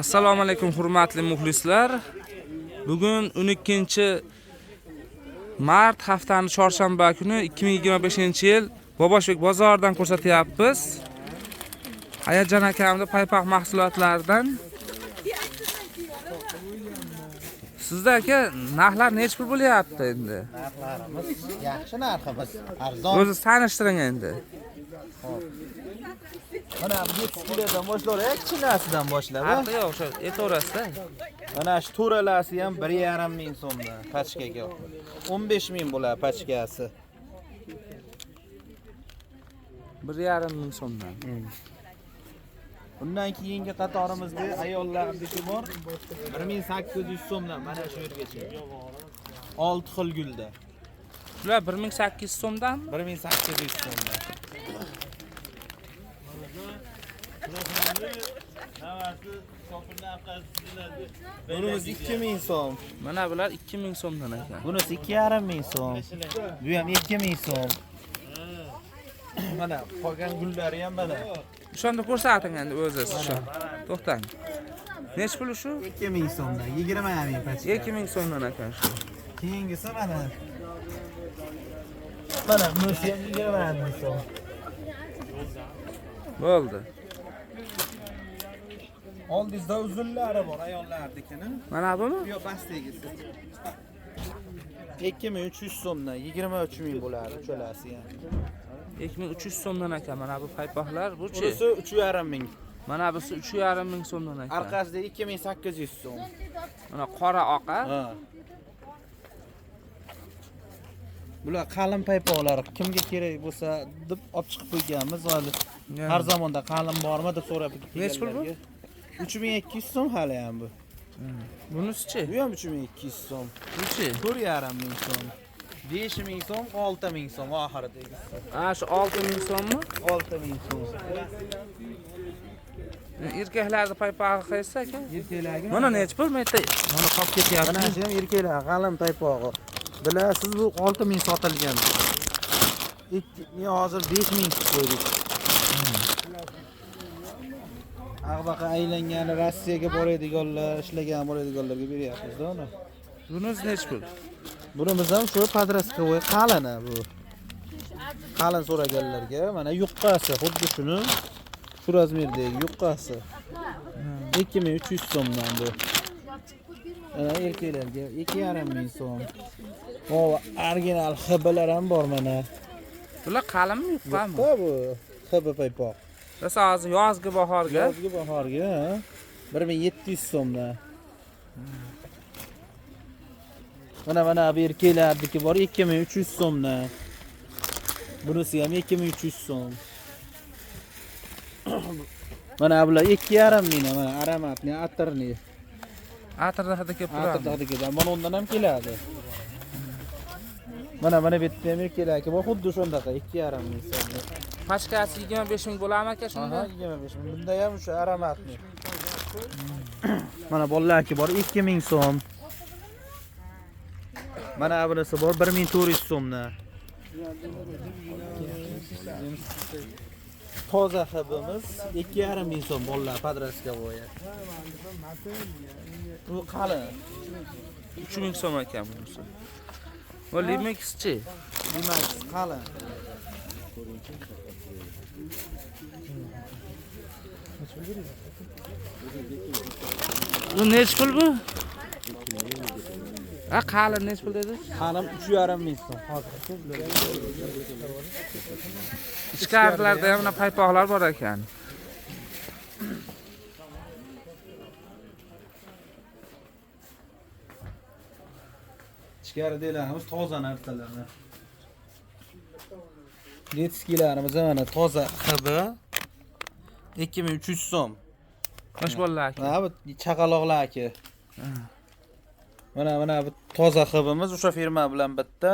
Assalomu alaykum hurmatli muxlislar. Bugun 12-mart haftaning chorshanba kuni 2025-yil Boboshbek bozoridan ko'rsatyapmiz. Hayajon akamning paypoq mahsulotlaridan. Sizda aka narxlar necha pul bo'lyapti endi? Narxlarimiz yaxshi narximiz, arzon. O'zingiz tanishtiring endi. Mana bu 7 kilodan boshlaylik, kichkinasidan boshlab. Farqi yo'q, o'sha etorasida. Mana shu to'ralasi ham 1,5 ming so'mdan pachkaga. 15 ming bo'ladi pachkasi. 1,5 ming so'mdan. Bundan keyingi qatorimizda ayollarniki bor. 1800 so'mdan mana shu yergacha. 6 xil gulda. Shular 1800 so'mdan, 1800 so'mdan. Bunimiz 2000 so'm. mana bular 2000 so'mdan ekan. Bunisi 2,5 ming so'm. Bu ham 2000 so'm. Mana qolgan gullari ham mana. Shunda ko'rsating endi o'zingiz shu. To'xtang. Necha pul shu? 2000 so'mdan, 20 ming pachka. 2000 so'mdan ekan shu. Keyingisi mana. Mana bunisi ham 20 ming so'm. Bo'ldi. Oldingizda uzunlari bor ayollarnikini. Mana buni? Yo'q, pastdagisi. 2300 so'mdan 23 ming bo'ladi uchalasi ham. 2300 so'mdan ekan mana bu paypoqlar buchi. Bunisi 3,5 ming. Mana busi 3,5 ming so'mdan ekan. Orqasida 2800 so'm. Mana qora oqa. Ha. Bular qalin paypoqlar kimga kerak bo'lsa deb olib chiqib qo'yganmiz. Har zamonda qalin bormi deb so'rab kelganlarga. Necha pul bu? 3200 so'm hali ham bu. Bunisi-chi? Bu ham 3200 so'm. Buchi? 4,5 ming so'm. 5 ming so'm, 6 ming so'm oxiridagi. Shu 6000 so'mmi? 6 ming so'm. Erkaklarning paypog'i qaysi aka? Erkaklarga Mana necha pul menda? Mana qolib ketyapti. mana shu ham erkaklar qalin paypog'i. Bilasiz bu 6 ming sotilgan. Hozir 5 ming qo'ydik. Ag'baqa aylangani Rossiyaga boradiganlar, ishlagan boradiganlarga beryapmiz-da uni. Bunisi necha pul? Bunimiz ham shu podroskovoy qalin bu. Qalin so'raganlarga mana yuqqasi, xuddi shuni shu razmerdagi yuqqasi. 2300 so'mdan bu. Mana erkaklarga 2,5 ming so'm. O, original hiblar ham bor mana. Bular qalinmi, yuqqami? Bu hibi paypoq. Rosa hozir yozgi bahorga. Yozgi bahorga 1700 so'mdan. Mana bu erkaklarniki bor 2300 so'mdan. Bunisi ham 2300 so'm. Mana bular 2,5 ming, mana aromatli, atirli. Atirda hidi kelib turadi. Atirda keladi. Mana undan ham keladi. Mana bu yerda ham erkaklarga bor, xuddi shundaqa 2,5 ming so'm. Pachkasi 25 ming bo'ladimi aka shunda? 25 ming. Bunda ham o'sha aromatli. Mana bolalarga bor 2000 so'm. Mana bunisi bor 1400 so'mdan. Toza hibimiz 2,5 ming so'm bolalar podroskovoy. Bu qalin 3000 so'm ekan bunisi. Va Limex-chi? Limex qalin. Bu necha pul bu? Qalin necha pul dedi? Qalin 3,5 ming so'm. Ichkarilarda ham mana paypoqlar bor ekan. Ichkaridalarimiz toza narsalarni. Letskilarimiz mana toza hibi 2300 so'm. Yosh bolalar. Ha, bu chaqaloqlarki. Mana bu toza hibimiz o'sha firma bilan bitta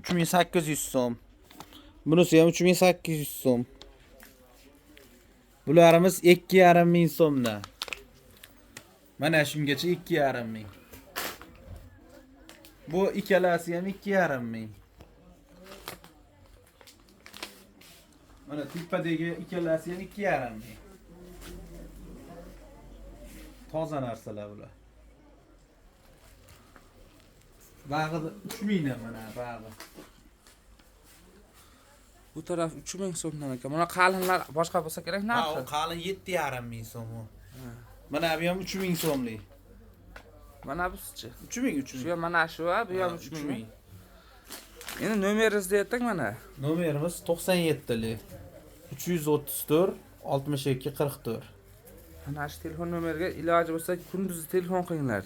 3800 so'm. Bunisi ham 3800 so'm. Bularimiz 2,5 ming so'mdan. Mana shungacha 2,5 ming. Bu ikkalasi ham 2,5 ming. Mana tepadagi ikkalasi ham 2,5 ming. Toza narsalar bular. Bag'ida 3000 dan mana bag'i. Bu taraf 3000 so'mdan ekan. Mana qalinlar boshqa bo'lsa kerak Ha, narxi. o qalin 7,5 ming so'm u. Mana bu ham 3000 so'mlik. Mana busichi. 3000. Shu ham mana shu va bu ham 3000. 3000. Endi nomeringizni ayting mana. Nomerimiz 97lik 334 62 44. Mana shu telefon nomeriga iloji bo'lsa kunduzi telefon qilinglar.